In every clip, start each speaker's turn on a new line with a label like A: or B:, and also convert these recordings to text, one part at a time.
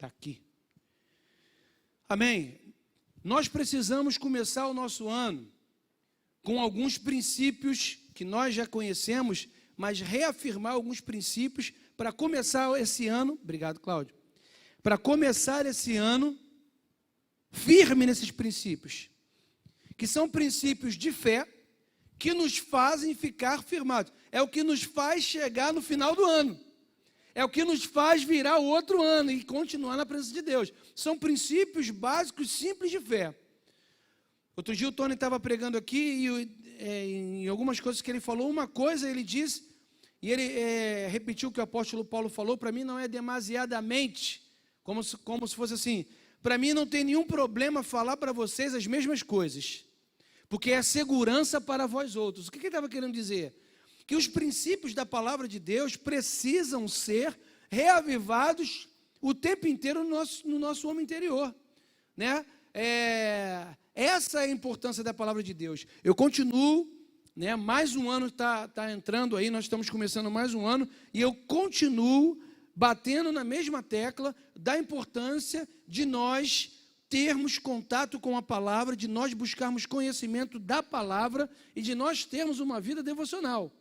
A: Está aqui. Amém? Nós precisamos começar o nosso ano com alguns princípios que nós já conhecemos, mas reafirmar alguns princípios para começar esse ano. Obrigado, Cláudio. Para começar esse ano firme nesses princípios, que são princípios de fé, que nos fazem ficar firmados. É o que nos faz chegar no final do ano. É o que nos faz virar o outro ano e continuar na presença de Deus. São princípios básicos, simples de fé. Outro dia o Tony estava pregando aqui e em algumas coisas que ele falou, uma coisa ele disse, e ele repetiu o que o apóstolo Paulo falou, para mim não é demasiadamente, como se fosse assim, para mim não tem nenhum problema falar para vocês as mesmas coisas, porque é segurança para vós outros. O que ele estava querendo dizer? Que os princípios da palavra de Deus precisam ser reavivados o tempo inteiro no nosso homem interior, né? Essa é a importância da palavra de Deus. Eu continuo, né? Mais um ano está entrando aí, nós estamos começando mais um ano, e eu continuo batendo na mesma tecla da importância de nós termos contato com a palavra, de nós buscarmos conhecimento da palavra e de nós termos uma vida devocional.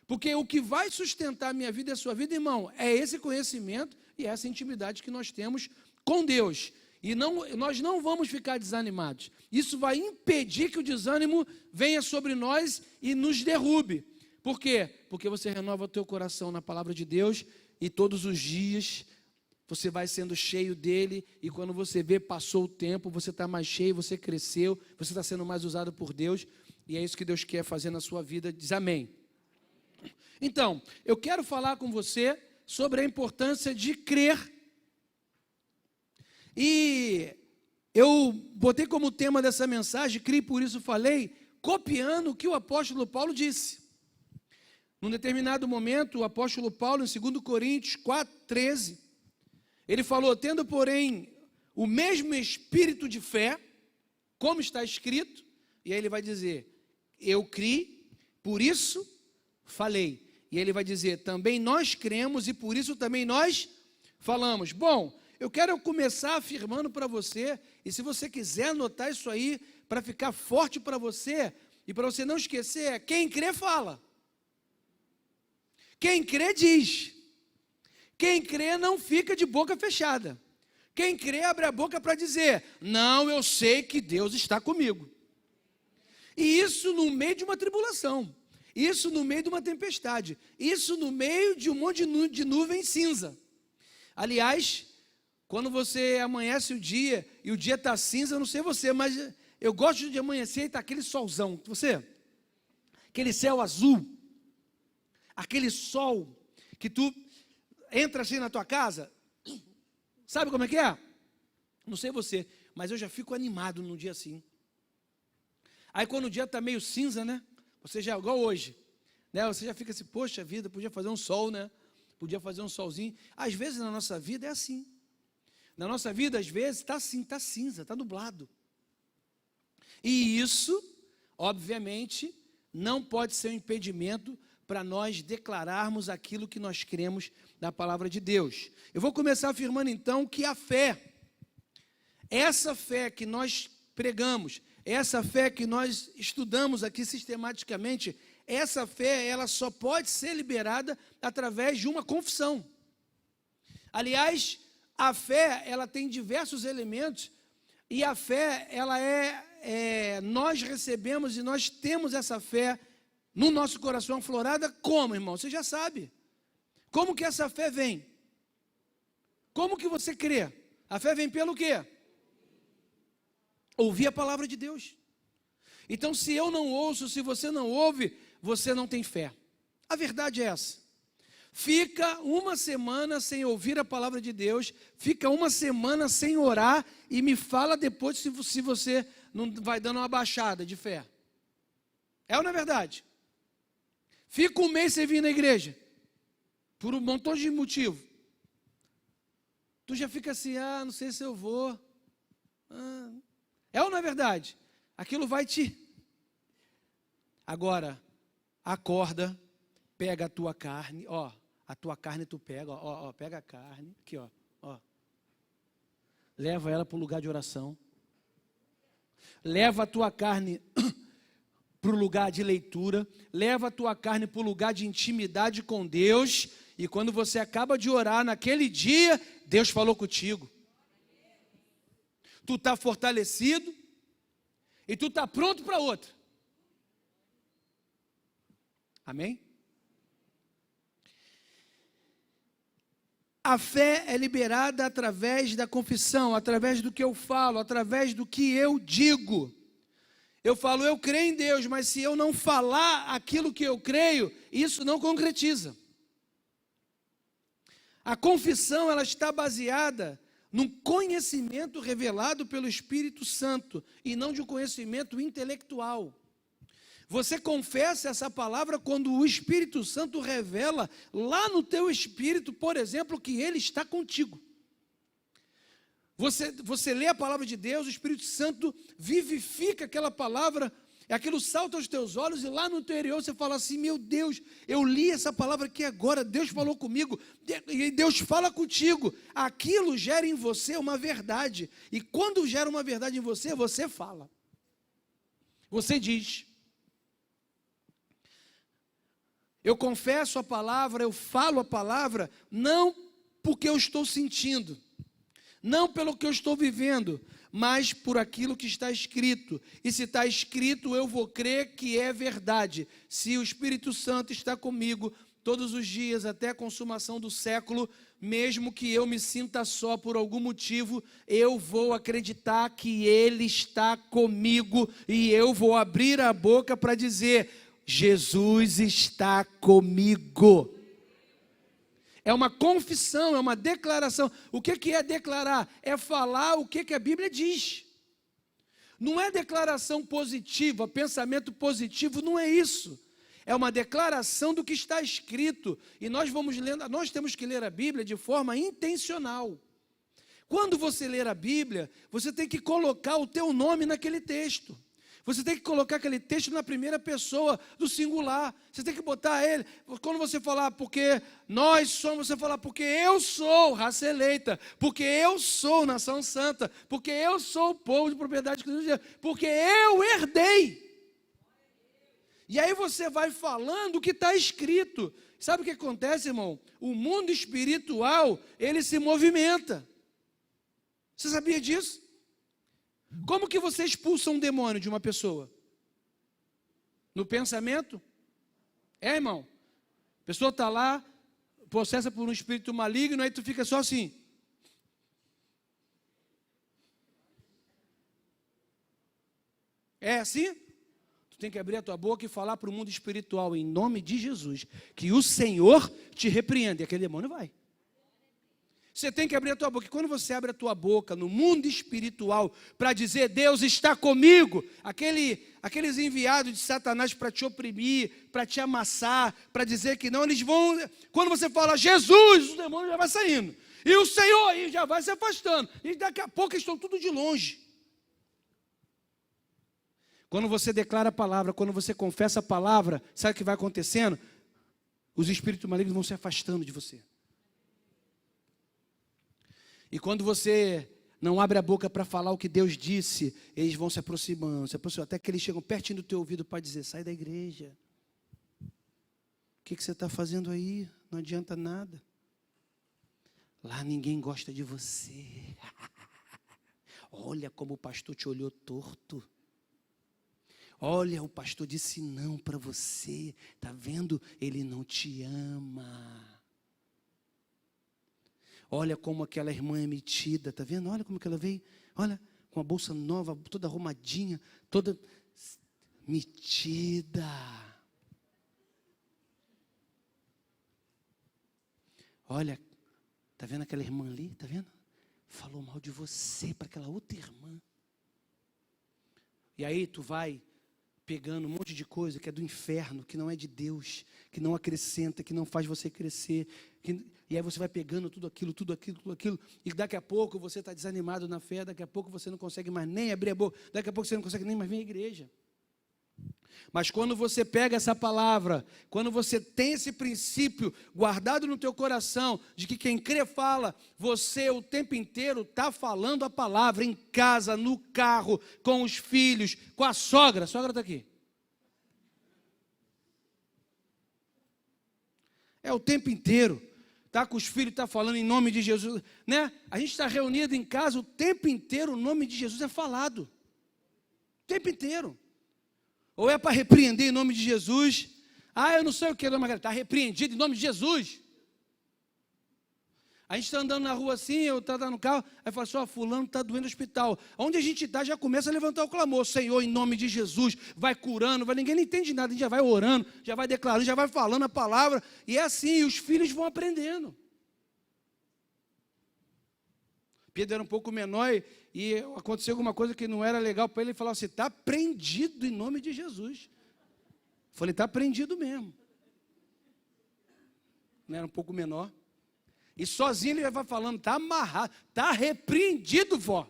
A: Porque o que vai sustentar a minha vida e a sua vida, irmão, é esse conhecimento e essa intimidade que nós temos com Deus. E nós não vamos ficar desanimados. Isso vai impedir que o desânimo venha sobre nós e nos derrube. Por quê? Porque você renova o teu coração na palavra de Deus e todos os dias você vai sendo cheio dele, e quando você vê, passou o tempo, você está mais cheio, você cresceu, você está sendo mais usado por Deus, e é isso que Deus quer fazer na sua vida. Diz amém. Então, eu quero falar com você sobre a importância de crer. E eu botei como tema dessa mensagem, criei, por isso falei, copiando o que o apóstolo Paulo disse. Num determinado momento, o apóstolo Paulo, em 2 Coríntios 4:13, ele falou, tendo, porém, o mesmo espírito de fé, como está escrito, e aí ele vai dizer, eu criei, por isso falei. E ele vai dizer, também nós cremos e por isso também nós falamos. Bom, eu quero começar afirmando para você, e se você quiser anotar isso aí, para ficar forte para você, e para você não esquecer, quem crê fala. Quem crê diz. Quem crê não fica de boca fechada. Quem crê abre a boca para dizer, não, eu sei que Deus está comigo. E isso no meio de uma tribulação. Isso no meio de uma tempestade. Isso no meio de um monte de nuvem cinza. Aliás, quando você amanhece o dia, e o dia está cinza, eu não sei você, mas eu gosto de amanhecer e está aquele solzão. Você? Aquele céu azul. Aquele sol que tu entra assim na tua casa. Sabe como é que é? Não sei você, mas eu já fico animado num dia assim. Aí quando o dia está meio cinza, né? Você já, igual hoje, né? Você já fica assim, poxa vida, podia fazer um sol, né? Podia fazer um solzinho. Às vezes na nossa vida é assim. Na nossa vida, às vezes, está assim, está cinza, está nublado. E isso, obviamente, não pode ser um impedimento para nós declararmos aquilo que nós cremos na palavra de Deus. Eu vou começar afirmando então que a fé, essa fé que nós pregamos, essa fé que nós estudamos aqui sistematicamente, essa fé, ela só pode ser liberada através de uma confissão. Aliás, a fé, ela tem diversos elementos, e a fé, ela nós recebemos e nós temos essa fé no nosso coração aflorada, como, irmão? Você já sabe. Como que essa fé vem? Como que você crê? A fé vem pelo quê? Ouvir a palavra de Deus. Então, se eu não ouço, se você não ouve, você não tem fé. A verdade é essa. Fica uma semana sem ouvir a palavra de Deus, fica uma semana sem orar e me fala depois se você não vai dando uma baixada de fé. É ou não é verdade? Fica um mês sem vir na igreja, por um montão de motivo. Tu já fica assim, não sei se eu vou. É ou não é verdade? Aquilo vai te... Agora, acorda, pega a tua carne, a tua carne tu pega, pega a carne, aqui, ó. leva ela para o lugar de oração. Leva a tua carne para o lugar de leitura, leva a tua carne para o lugar de intimidade com Deus, e quando você acaba de orar naquele dia, Deus falou contigo. Tu está fortalecido e tu está pronto para outra. Amém? A fé é liberada através da confissão, através do que eu falo, através do que eu digo. Eu falo, eu creio em Deus, mas se eu não falar aquilo que eu creio, isso não concretiza. A confissão, ela está baseada num conhecimento revelado pelo Espírito Santo e não de um conhecimento intelectual. Você confessa essa palavra quando o Espírito Santo revela lá no teu espírito, por exemplo, que Ele está contigo. Você lê a palavra de Deus, o Espírito Santo vivifica aquela palavra, aquilo salta aos teus olhos e lá no interior você fala assim, meu Deus, eu li essa palavra aqui agora, Deus falou comigo, e Deus fala contigo. Aquilo gera em você uma verdade, e quando gera uma verdade em você, você fala. Você diz. Eu confesso a palavra, eu falo a palavra, não porque eu estou sentindo, não pelo que eu estou vivendo, mas por aquilo que está escrito. E se está escrito, eu vou crer que é verdade. Se o Espírito Santo está comigo todos os dias, até a consumação do século, mesmo que eu me sinta só por algum motivo, eu vou acreditar que Ele está comigo e eu vou abrir a boca para dizer, Jesus está comigo. É uma confissão, é uma declaração. O que é declarar? É falar o que a Bíblia diz. Não é declaração positiva, pensamento positivo, não é isso. É uma declaração do que está escrito. E nós temos que ler a Bíblia de forma intencional. Quando você ler a Bíblia, você tem que colocar o teu nome naquele texto. Você tem que colocar aquele texto na primeira pessoa do singular. Você tem que botar ele. Quando você falar porque nós somos, você falar porque eu sou raça eleita, porque eu sou nação santa, porque eu sou o povo de propriedade de Deus, porque eu herdei. E aí você vai falando o que está escrito. Sabe o que acontece, irmão? O mundo espiritual, ele se movimenta. Você sabia disso? Como que você expulsa um demônio de uma pessoa? No pensamento? Irmão? A pessoa está lá, possessa por um espírito maligno, aí tu fica só assim. É assim? Tu tem que abrir a tua boca e falar para o mundo espiritual, em nome de Jesus, que o Senhor te repreende, e aquele demônio vai. Você tem que abrir a tua boca. E quando você abre a tua boca no mundo espiritual para dizer Deus está comigo, aqueles enviados de Satanás para te oprimir, para te amassar, para dizer que não, eles vão. Quando você fala Jesus, o demônio já vai saindo. E o Senhor aí já vai se afastando. E daqui a pouco eles estão tudo de longe. Quando você declara a palavra, quando você confessa a palavra, sabe o que vai acontecendo? Os espíritos malignos vão se afastando de você. E quando você não abre a boca para falar o que Deus disse, eles vão se aproximando, até que eles chegam pertinho do teu ouvido para dizer, sai da igreja. O que você está fazendo aí? Não adianta nada. Lá ninguém gosta de você. Olha como o pastor te olhou torto. Olha, o pastor disse não para você. Está vendo? Ele não te ama. Olha como aquela irmã é metida, está vendo? Olha como que ela veio, olha, com a bolsa nova, toda arrumadinha, toda metida. Olha, está vendo aquela irmã ali, está vendo? Falou mal de você para aquela outra irmã. E aí tu vai pegando um monte de coisa que é do inferno, que não é de Deus, que não acrescenta, que não faz você crescer, e aí você vai pegando tudo aquilo, e daqui a pouco você está desanimado na fé, daqui a pouco você não consegue mais nem abrir a boca, daqui a pouco você não consegue nem mais vir à igreja. Mas quando você pega essa palavra, quando você tem esse princípio guardado no teu coração, de que quem crê fala, você o tempo inteiro está falando a palavra em casa, no carro, com os filhos, com a sogra está aqui. É o tempo inteiro, está com os filhos, está falando em nome de Jesus, né? A gente está reunido em casa o tempo inteiro, o nome de Jesus é falado, o tempo inteiro. Ou é para repreender em nome de Jesus. Eu não sei o que, está repreendido em nome de Jesus. A gente está andando na rua assim, eu estou no carro, aí fala assim, fulano está doendo no hospital. Onde a gente está, já começa a levantar o clamor, Senhor, em nome de Jesus, vai curando, ninguém não entende nada, a gente já vai orando, já vai declarando, já vai falando a palavra, e é assim, e os filhos vão aprendendo. Pedro era um pouco menor e aconteceu alguma coisa que não era legal para ele. Ele falou assim, está prendido em nome de Jesus. Eu falei, está prendido mesmo. Não era um pouco menor. E sozinho ele vai falando, está amarrado, está repreendido, vó.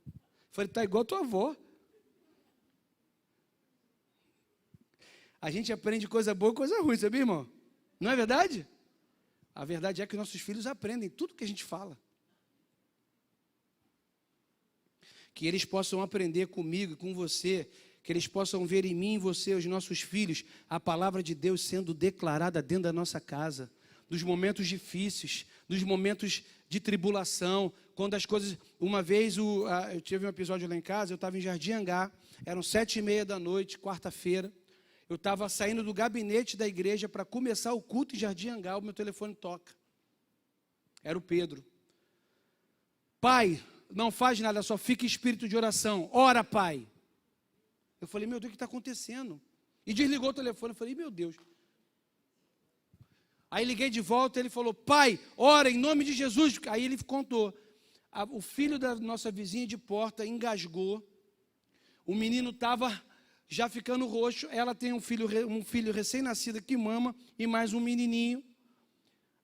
A: Eu falei, está igual a tua avó. A gente aprende coisa boa e coisa ruim, sabia, irmão? Não é verdade? A verdade é que nossos filhos aprendem tudo que a gente fala. Que eles possam aprender comigo e com você, que eles possam ver em mim e você, os nossos filhos, a palavra de Deus sendo declarada dentro da nossa casa, dos momentos difíceis, dos momentos de tribulação, quando as coisas... Uma vez, eu tive um episódio lá em casa, eu estava em Jardim Angá, eram 7h30 da noite, quarta-feira, eu estava saindo do gabinete da igreja para começar o culto em Jardim Angá, o meu telefone toca. Era o Pedro. Pai, não faz nada, só fica em espírito de oração. Ora, pai. Eu falei, meu Deus, o que está acontecendo? E desligou o telefone. Eu falei, meu Deus. Aí liguei de volta, ele falou, pai, ora em nome de Jesus. Aí ele contou. O filho da nossa vizinha de porta engasgou. O menino estava já ficando roxo. Ela tem um filho recém-nascido que mama e mais um menininho.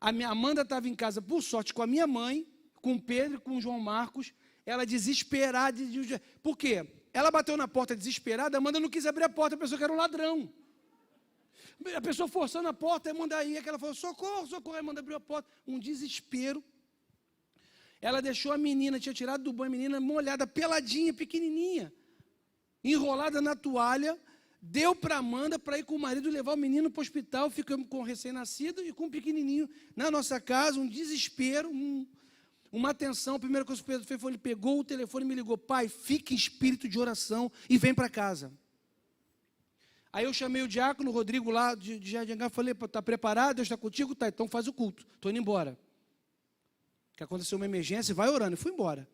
A: A minha Amanda estava em casa, por sorte, com a minha mãe, com o Pedro e com o João Marcos. Ela desesperada. Por quê? Ela bateu na porta desesperada, a Amanda não quis abrir a porta, pensou que era um ladrão. A pessoa forçando a porta, a Amanda ia, que ela falou, socorro, socorro, a Amanda abriu a porta, um desespero. Ela deixou a menina, tinha tirado do banho a menina molhada, peladinha, pequenininha, enrolada na toalha, deu para a Amanda para ir com o marido levar o menino para o hospital, ficamos com o recém-nascido e com o pequenininho na nossa casa, um desespero, uma atenção. A primeira coisa que o Pedro fez foi, ele pegou o telefone e me ligou, pai, fique em espírito de oração e vem para casa. Aí eu chamei o diácono, o Rodrigo lá de Jardim Angá, falei, está preparado? Deus está contigo? Tá, então faz o culto, estou indo embora. Que aconteceu uma emergência, vai orando, e fui embora.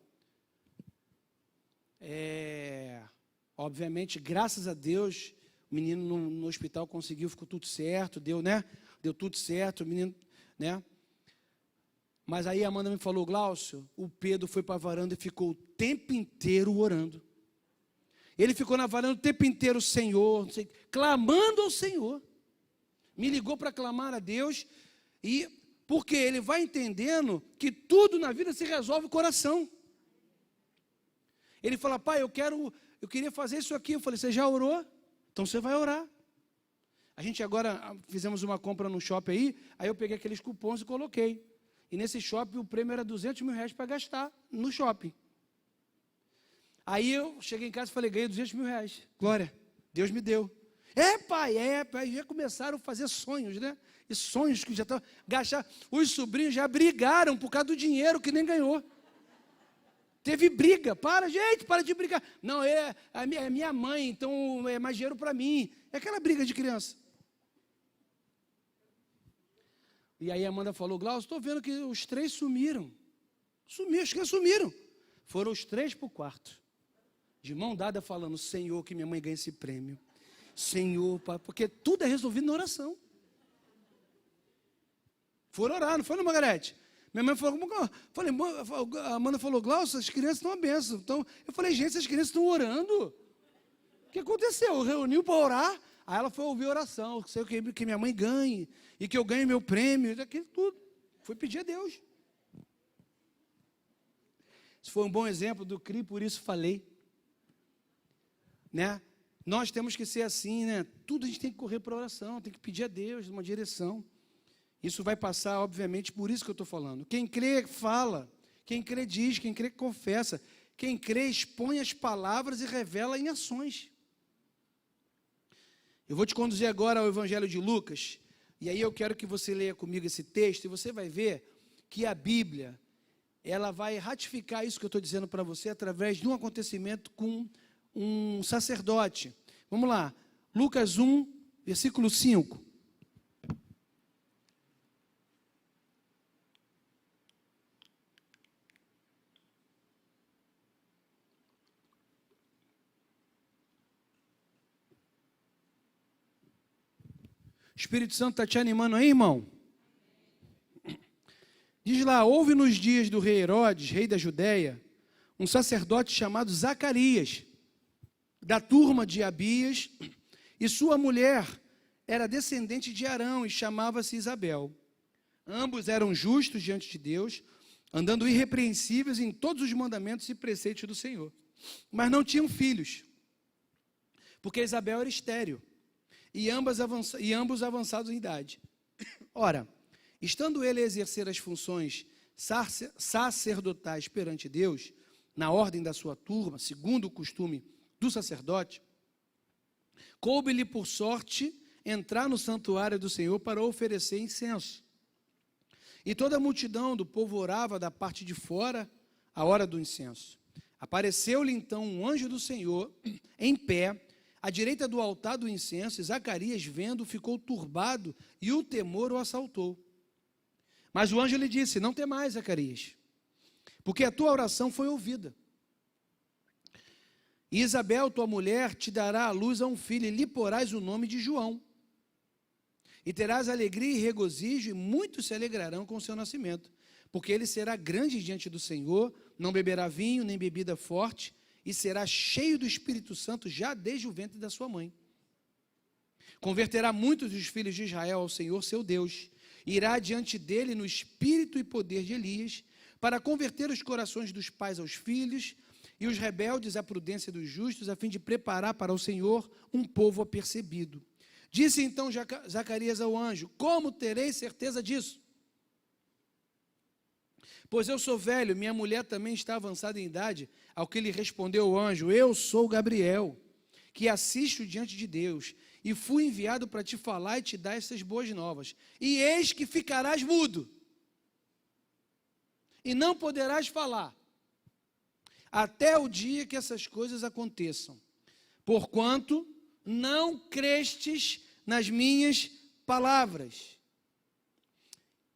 A: Obviamente, graças a Deus, o menino no hospital conseguiu, ficou tudo certo, deu tudo certo, o menino, né? Mas aí a Amanda me falou, Glaucio, o Pedro foi para a varanda e ficou o tempo inteiro orando. Ele ficou na varanda o tempo inteiro, Senhor, clamando ao Senhor. Me ligou para clamar a Deus, e porque ele vai entendendo que tudo na vida se resolve com coração. Ele fala, pai, eu queria fazer isso aqui. Eu falei, você já orou? Então você vai orar. A gente agora fizemos uma compra no shopping aí eu peguei aqueles cupons e coloquei. E nesse shopping o prêmio era R$200 mil para gastar no shopping. Aí eu cheguei em casa e falei, ganhei R$200 mil. Glória, Deus me deu. Pai, já começaram a fazer sonhos, né? E sonhos que já estão gastar. Os sobrinhos já brigaram por causa do dinheiro que nem ganhou. Teve briga. Para de brigar. Não, é minha mãe, então é mais dinheiro para mim. É aquela briga de criança. E aí a Amanda falou, Glaucio, estou vendo que os 3 sumiram. As crianças sumiram. Foram os 3 para o quarto. De mão dada falando, Senhor, que minha mãe ganhe esse prêmio. Senhor, pai, porque tudo é resolvido na oração. Foram orar, não foi, Margarete? Minha mãe falou, a Amanda falou, Glaucio, as crianças estão uma bênção. Então, eu falei, gente, essas crianças estão orando. O que aconteceu? Reuniu para orar, aí ela foi ouvir a oração, que minha mãe ganhe, e que eu ganhe meu prêmio, aquilo tudo. Foi pedir a Deus. Isso foi um bom exemplo do CRI, por isso falei. Né? Nós temos que ser assim, né? Tudo a gente tem que correr para a oração, tem que pedir a Deus uma direção. Isso vai passar, obviamente, por isso que eu estou falando. Quem crê, fala. Quem crê, diz. Quem crê, confessa. Quem crê, expõe as palavras e revela em ações. Eu vou te conduzir agora ao Evangelho de Lucas, e aí eu quero que você leia comigo esse texto, e você vai ver que a Bíblia, ela vai ratificar isso que eu estou dizendo para você, através de um acontecimento com um sacerdote. Vamos lá, Lucas 1, versículo 5. O Espírito Santo está te animando aí, irmão? Diz lá, houve nos dias do rei Herodes, rei da Judéia, um sacerdote chamado Zacarias, da turma de Abias, e sua mulher era descendente de Arão e chamava-se Isabel. Ambos eram justos diante de Deus, andando irrepreensíveis em todos os mandamentos e preceitos do Senhor. Mas não tinham filhos, porque Isabel era estéril, e ambos avançados em idade. Ora, estando ele a exercer as funções sacerdotais perante Deus, na ordem da sua turma, segundo o costume do sacerdote, coube-lhe por sorte entrar no santuário do Senhor para oferecer incenso. E toda a multidão do povo orava da parte de fora a hora do incenso. Apareceu-lhe então um anjo do Senhor, em pé, à direita do altar do incenso, e Zacarias, vendo, ficou turbado, e o temor o assaltou. Mas o anjo lhe disse, não temais, Zacarias, porque a tua oração foi ouvida. E Isabel, tua mulher, te dará à luz a um filho, e lhe porás o nome de João. E terás alegria e regozijo, e muitos se alegrarão com o seu nascimento, porque ele será grande diante do Senhor, não beberá vinho, nem bebida forte, e será cheio do Espírito Santo já desde o ventre da sua mãe. Converterá muitos dos filhos de Israel ao Senhor seu Deus, irá diante dele no espírito e poder de Elias, para converter os corações dos pais aos filhos, e os rebeldes à prudência dos justos, a fim de preparar para o Senhor um povo apercebido. Disse então Zacarias ao anjo, como terei certeza disso? Pois eu sou velho, minha mulher também está avançada em idade. Ao que lhe respondeu o anjo, eu sou Gabriel, que assisto diante de Deus, e fui enviado para te falar e te dar essas boas novas. E eis que ficarás mudo, e não poderás falar, até o dia que essas coisas aconteçam, porquanto não crestes nas minhas palavras,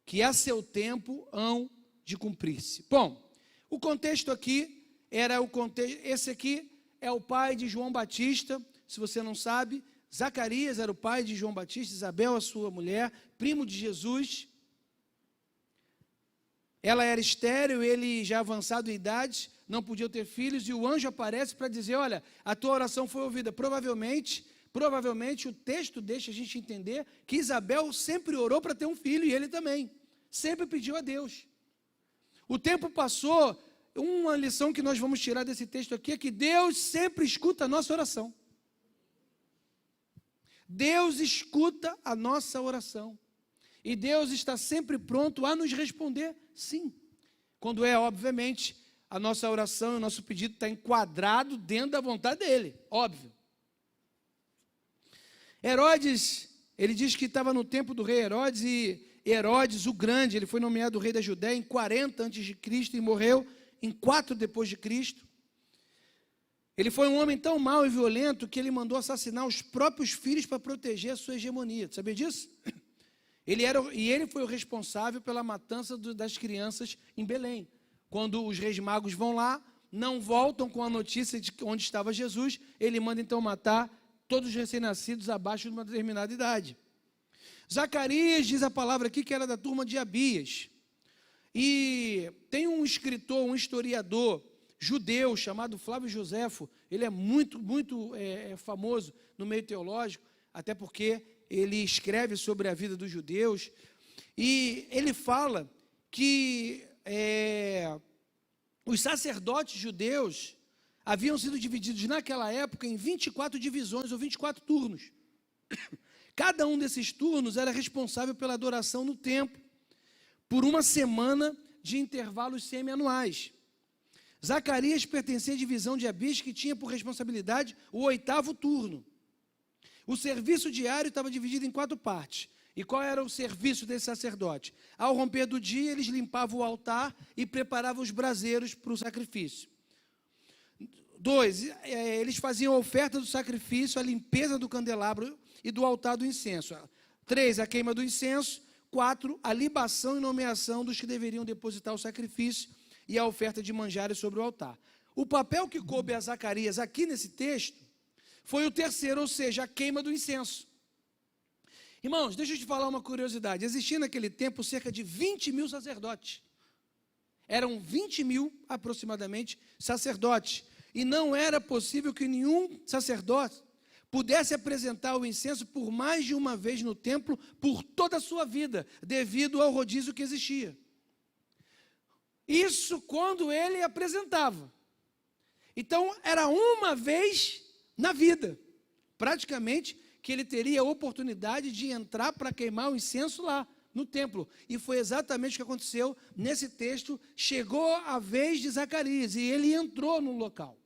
A: que a seu tempo hão de cumprir-se. Bom, o contexto aqui era o contexto, esse aqui é o pai de João Batista, se você não sabe, Zacarias era o pai de João Batista, Isabel a sua mulher, primo de Jesus. Ela era estéril, ele já avançado em idade, não podia ter filhos, e o anjo aparece para dizer, olha, a tua oração foi ouvida. Provavelmente o texto deixa a gente entender que Isabel sempre orou para ter um filho, e ele também, sempre pediu a Deus. O tempo passou, uma lição que nós vamos tirar desse texto aqui é que Deus sempre escuta a nossa oração. Deus escuta a nossa oração. E Deus está sempre pronto a nos responder sim. Quando obviamente, a nossa oração e o nosso pedido está enquadrado dentro da vontade dEle, óbvio. Herodes, ele diz que estava no tempo do rei Herodes, e Herodes o Grande, ele foi nomeado rei da Judéia em 40 a.C. e morreu em 4 depois de Cristo. Ele foi um homem tão mau e violento que ele mandou assassinar os próprios filhos para proteger a sua hegemonia. Você sabia disso? Ele foi o responsável pela matança das crianças em Belém. Quando os reis magos vão lá, não voltam com a notícia de onde estava Jesus, ele manda então matar todos os recém-nascidos abaixo de uma determinada idade. Zacarias, diz a palavra aqui, que era da turma de Abias. E tem um escritor, um historiador judeu chamado Flávio Joséfo, ele é muito famoso no meio teológico, até porque ele escreve sobre a vida dos judeus, e ele fala que os sacerdotes judeus, haviam sido divididos naquela época em 24 divisões ou 24 turnos. Cada um desses turnos era responsável pela adoração no templo, por uma semana de intervalos semi-anuais. Zacarias pertencia à divisão de Abis, que tinha por responsabilidade o 8º turno. O serviço diário estava dividido em 4 partes. E qual era o serviço desse sacerdote? Ao romper do dia, eles limpavam o altar e preparavam os braseiros para o sacrifício. 2, eles faziam a oferta do sacrifício, a limpeza do candelabro e do altar do incenso. 3, a queima do incenso. 4, a libação e nomeação dos que deveriam depositar o sacrifício e a oferta de manjares sobre o altar. O papel que coube a Zacarias aqui nesse texto foi o 3º, ou seja, a queima do incenso. Irmãos, deixa eu te falar uma curiosidade. Existia naquele tempo cerca de 20 mil sacerdotes. Eram 20 mil, aproximadamente, sacerdotes. E não era possível que nenhum sacerdote pudesse apresentar o incenso por mais de uma vez no templo por toda a sua vida, devido ao rodízio que existia. Isso quando ele apresentava. Então, era uma vez na vida, praticamente, que ele teria a oportunidade de entrar para queimar o incenso lá no templo. E foi exatamente o que aconteceu nesse texto. Chegou a vez de Zacarias e ele entrou no local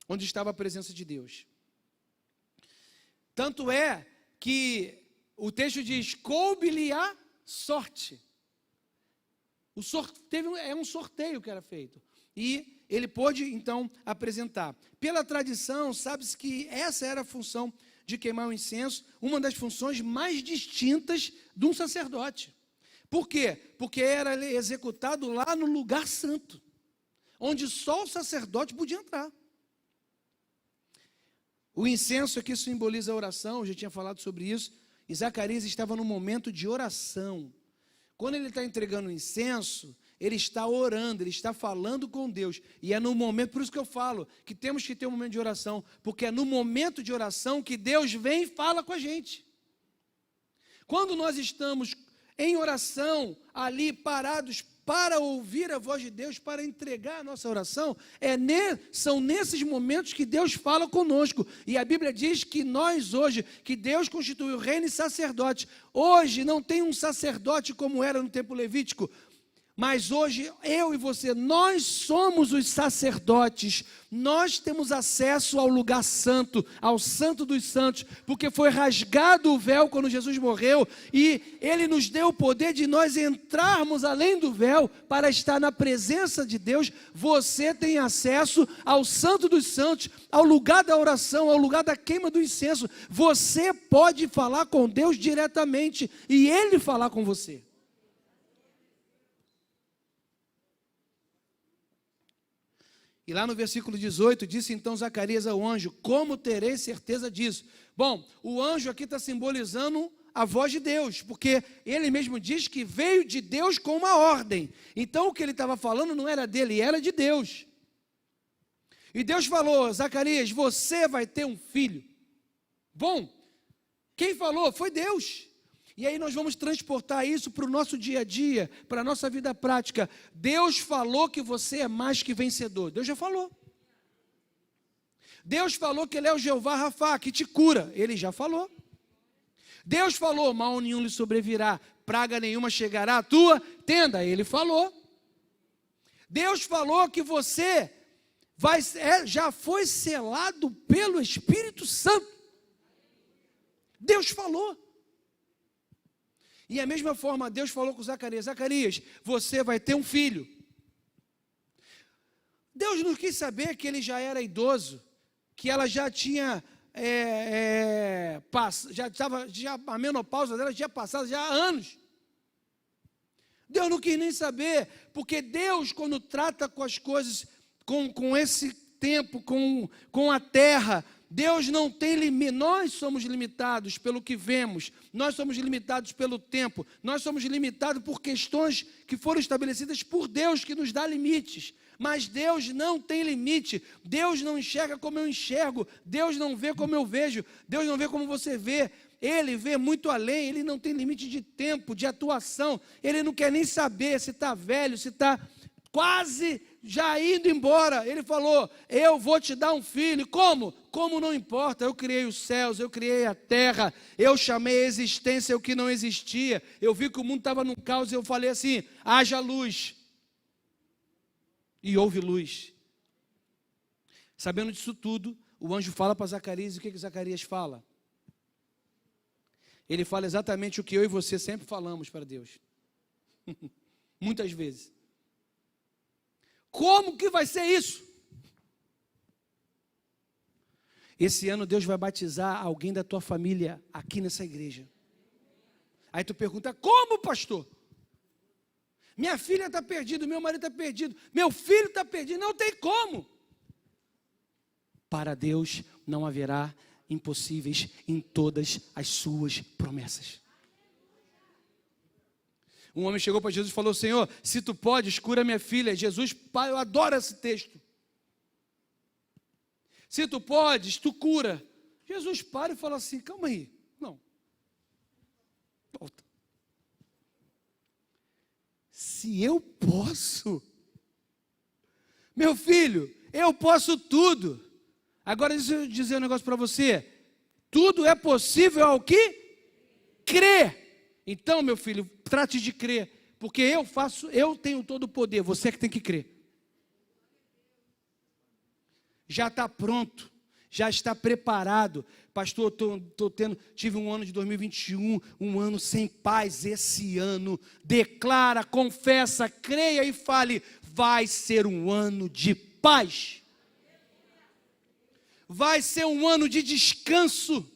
A: onde estava a presença de Deus. Tanto é que o texto diz, coube-lhe a sorte. É um sorteio que era feito. E ele pôde, então, apresentar. Pela tradição, sabe-se que essa era a função de queimar o incenso, uma das funções mais distintas de um sacerdote. Por quê? Porque era executado lá no lugar santo, onde só o sacerdote podia entrar. O incenso aqui simboliza a oração, eu já tinha falado sobre isso, e Zacarias estava num momento de oração. Quando ele está entregando o incenso, ele está orando, ele está falando com Deus. E é no momento, por isso que eu falo, que temos que ter um momento de oração, porque é no momento de oração que Deus vem e fala com a gente. Quando nós estamos em oração, ali parados para ouvir a voz de Deus, para entregar a nossa oração, são nesses momentos que Deus fala conosco. E a Bíblia diz que nós hoje, que Deus constituiu reino e sacerdote. Hoje não tem um sacerdote como era no tempo levítico, mas hoje, eu e você, nós somos os sacerdotes, nós temos acesso ao lugar santo, ao santo dos santos, porque foi rasgado o véu quando Jesus morreu, e Ele nos deu o poder de nós entrarmos além do véu, para estar na presença de Deus. Você tem acesso ao santo dos santos, ao lugar da oração, ao lugar da queima do incenso. Você pode falar com Deus diretamente, e Ele falar com você. E lá no versículo 18, disse então Zacarias ao anjo, como terei certeza disso? Bom, o anjo aqui está simbolizando a voz de Deus, porque ele mesmo diz que veio de Deus com uma ordem. Então o que ele estava falando não era dele, era de Deus. E Deus falou, Zacarias, você vai ter um filho. Bom, quem falou? Foi Deus. E aí nós vamos transportar isso para o nosso dia a dia, para a nossa vida prática. Deus falou que você é mais que vencedor. Deus já falou. Deus falou que Ele é o Jeová Rafá, que te cura. Ele já falou. Deus falou, mal nenhum lhe sobrevirá, praga nenhuma chegará à tua tenda. Ele falou. Deus falou que você já foi selado pelo Espírito Santo. Deus falou. E a mesma forma, Deus falou com Zacarias, Zacarias, você vai ter um filho. Deus não quis saber que ele já era idoso, que ela já tinha, a menopausa dela tinha passado já há anos. Deus não quis nem saber, porque Deus, quando trata com as coisas, com esse tempo, com a terra, Deus não tem limite. Nós somos limitados pelo que vemos, nós somos limitados pelo tempo, nós somos limitados por questões que foram estabelecidas por Deus, que nos dá limites. Mas Deus não tem limite. Deus não enxerga como eu enxergo, Deus não vê como eu vejo, Deus não vê como você vê. Ele vê muito além, Ele não tem limite de tempo, de atuação. Ele não quer nem saber se está velho, se está quase já indo embora, ele falou: eu vou te dar um filho. Como? Como não importa, eu criei os céus, eu criei a terra, eu chamei a existência o que não existia, eu vi que o mundo estava num caos, e eu falei assim: haja luz, e houve luz. Sabendo disso tudo, o anjo fala para Zacarias, e o que Zacarias fala? Ele fala exatamente o que eu e você sempre falamos para Deus, muitas vezes. Como que vai ser isso? Esse ano Deus vai batizar alguém da tua família aqui nessa igreja. Aí tu pergunta: como, pastor? Minha filha está perdida, meu marido está perdido, meu filho está perdido. Não tem como. Para Deus não haverá impossíveis em todas as suas promessas. Um homem chegou para Jesus e falou: Senhor, se tu podes, cura minha filha. Jesus, pai, eu adoro esse texto. Se tu podes, tu cura. Jesus para e fala assim: calma aí, não, volta. Se eu posso, meu filho, eu posso tudo. Agora deixa eu dizer um negócio para você: tudo é possível ao que crê. Então, meu filho, trate de crer, porque eu tenho todo o poder, você é que tem que crer. Já está pronto, já está preparado. Pastor, tive um ano de 2021, um ano sem paz. Esse ano, declara, confessa, creia e fale: vai ser um ano de paz. Vai ser um ano de descanso.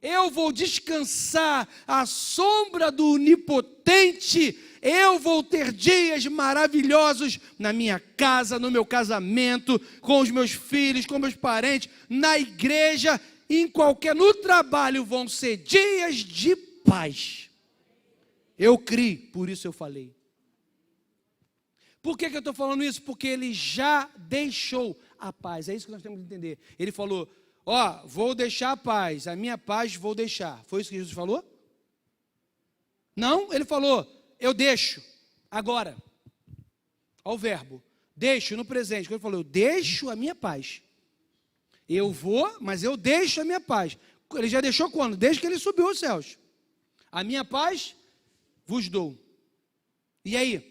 A: Eu vou descansar à sombra do Onipotente. Eu vou ter dias maravilhosos na minha casa, no meu casamento, com os meus filhos, com meus parentes, na igreja, no trabalho. Vão ser dias de paz. Eu criei, por isso eu falei. Por que eu estou falando isso? Porque ele já deixou a paz. É isso que nós temos que entender. Ele falou: ó, vou deixar a paz, a minha paz vou deixar. Foi isso que Jesus falou? Não, ele falou: eu deixo, agora. Olha o verbo, deixo no presente. Quando ele falou: eu deixo a minha paz. Eu vou, mas eu deixo a minha paz. Ele já deixou quando? Desde que ele subiu aos céus. A minha paz vos dou. E aí?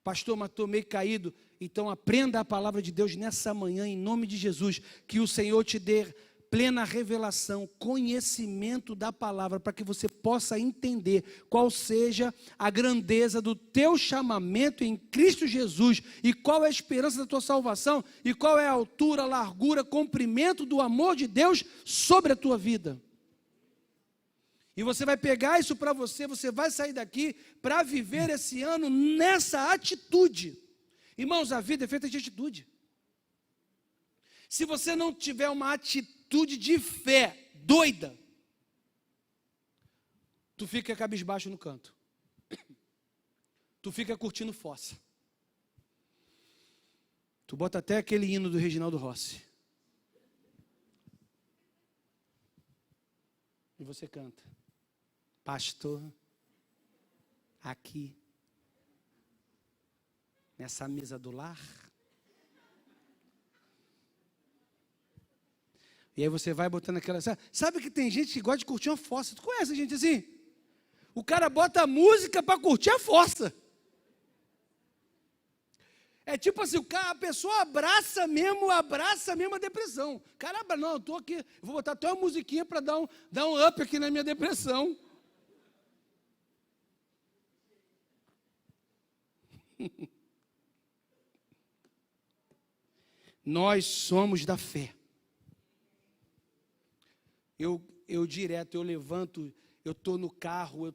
A: Pastor, mas estou meio caído. Então aprenda a palavra de Deus nessa manhã, em nome de Jesus. Que o Senhor te dê plena revelação, conhecimento da palavra, para que você possa entender qual seja a grandeza do teu chamamento em Cristo Jesus, e qual é a esperança da tua salvação, e qual é a altura, largura, comprimento do amor de Deus sobre a tua vida. E você vai pegar isso para você, você vai sair daqui para viver esse ano nessa atitude. Irmãos, a vida é feita de atitude. Se você não tiver uma atitude de fé doida, tu fica cabisbaixo no canto. Tu fica curtindo fossa. Tu bota até aquele hino do Reginaldo Rossi. E você canta: pastor, aqui, nessa mesa do lar. E aí você vai botando aquela... Sabe que tem gente que gosta de curtir uma fossa? Tu conhece gente assim? O cara bota a música para curtir a fossa. É tipo assim, a pessoa abraça mesmo a depressão. Caramba, não, eu estou aqui, eu vou botar até uma musiquinha para dar um up aqui na minha depressão. Nós somos da fé. Eu direto, eu levanto, eu estou no carro, eu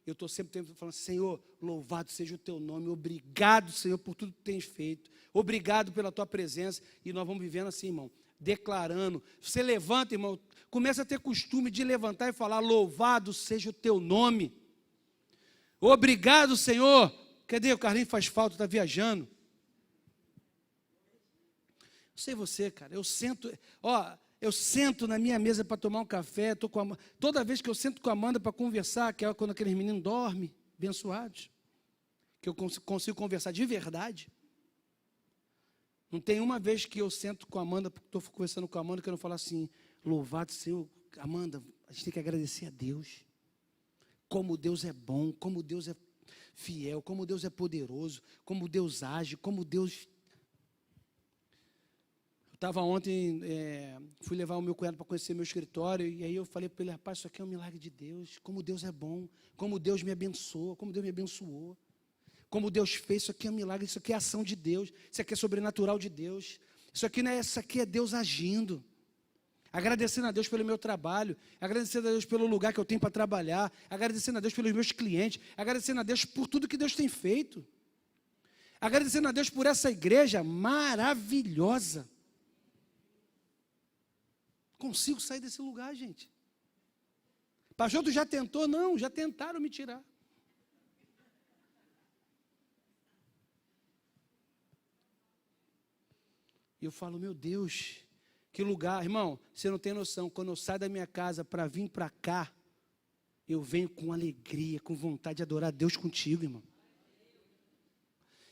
A: estou sempre falando: Senhor, louvado seja o teu nome, obrigado, Senhor, por tudo que tens feito, obrigado pela tua presença. E nós vamos vivendo assim, irmão, declarando. Você levanta, irmão, começa a ter costume de levantar e falar: louvado seja o teu nome, obrigado, Senhor. Cadê o Carlinhos? Faz falta, está viajando. Não sei você, cara, eu sento na minha mesa para tomar um café, toda vez que eu sento com a Amanda para conversar, que é quando aqueles meninos dormem, abençoados, que eu consigo conversar de verdade. Não tem uma vez que eu sento com a Amanda, estou conversando com a Amanda, que eu não falo assim, louvado Senhor, Amanda, a gente tem que agradecer a Deus. Como Deus é bom, como Deus é fiel, como Deus é poderoso, como Deus age, como Deus... Eu estava ontem, fui levar o meu cunhado para conhecer meu escritório, e aí eu falei para ele, rapaz, isso aqui é um milagre de Deus, como Deus é bom, como Deus me abençoa, como Deus me abençoou, como Deus fez, isso aqui é um milagre, isso aqui é ação de Deus, isso aqui é sobrenatural de Deus, isso aqui é Deus agindo. Agradecendo a Deus pelo meu trabalho, agradecendo a Deus pelo lugar que eu tenho para trabalhar, agradecendo a Deus pelos meus clientes, agradecendo a Deus por tudo que Deus tem feito, agradecendo a Deus por essa igreja maravilhosa. Consigo sair desse lugar, gente. Pastor, tu já tentou? Não, já tentaram me tirar. E eu falo, meu Deus, que lugar. Irmão, você não tem noção, quando eu saio da minha casa para vir para cá, eu venho com alegria, com vontade de adorar a Deus contigo, irmão.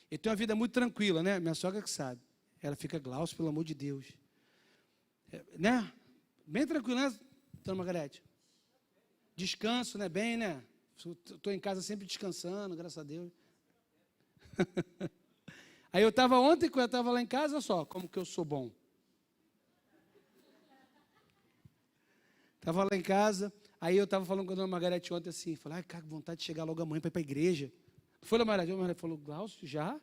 A: Eu tenho uma vida muito tranquila, né? Minha sogra que sabe. Ela fica, Glaucio, pelo amor de Deus. Né? Bem tranquilo, né, dona Margarete? Descanso, né? Bem, né? Estou em casa sempre descansando, graças a Deus. Aí eu estava ontem, quando eu estava lá em casa, olha só, como que eu sou bom. Estava lá em casa, aí eu estava falando com a dona Margarete ontem assim, falei, ai, cara, que vontade de chegar logo amanhã para ir para a igreja. Foi lá, Margarete? A Margarete falou, Glaucio, já?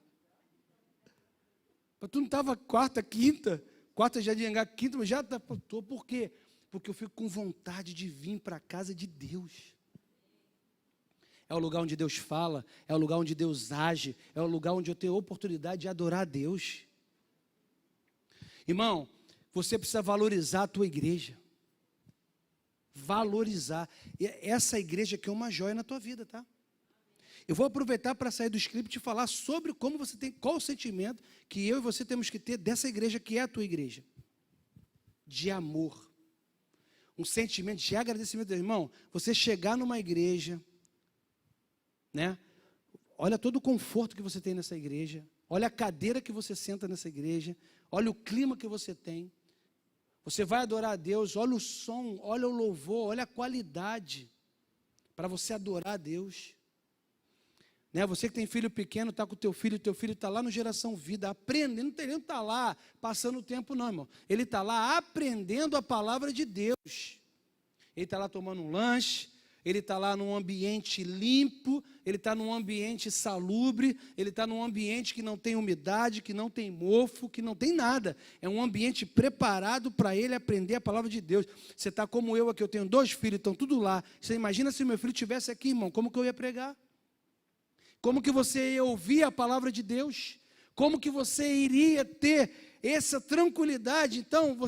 A: Mas tu não estava quarta já de engar, quinta, mas já está, por quê? Porque eu fico com vontade de vir para a casa de Deus. É o lugar onde Deus fala, é o lugar onde Deus age, é o lugar onde eu tenho a oportunidade de adorar a Deus. Irmão, você precisa valorizar a tua igreja. Valorizar. E essa igreja aqui é uma joia na tua vida, tá? Eu vou aproveitar para sair do script e falar sobre como você tem, qual o sentimento que eu e você temos que ter dessa igreja que é a tua igreja. De amor. Um sentimento de agradecimento. Irmão, você chegar numa igreja, né? Olha todo o conforto que você tem nessa igreja. Olha a cadeira que você senta nessa igreja. Olha o clima que você tem. Você vai adorar a Deus. Olha o som, olha o louvor, olha a qualidade para você adorar a Deus. Né? Você que tem filho pequeno, está com o teu filho está lá no Geração Vida, aprendendo, ele não está lá passando o tempo não, irmão. Ele está lá aprendendo a palavra de Deus. Ele está lá tomando um lanche, ele está lá num ambiente limpo, ele está num ambiente salubre, ele está num ambiente que não tem umidade, que não tem mofo, que não tem nada. É um ambiente preparado para ele aprender a palavra de Deus. Você está como eu aqui, eu tenho 2 filhos, estão tudo lá. Você imagina se meu filho estivesse aqui, irmão, como que eu ia pregar? Como que você ia ouvir a palavra de Deus? Como que você iria ter essa tranquilidade? Então,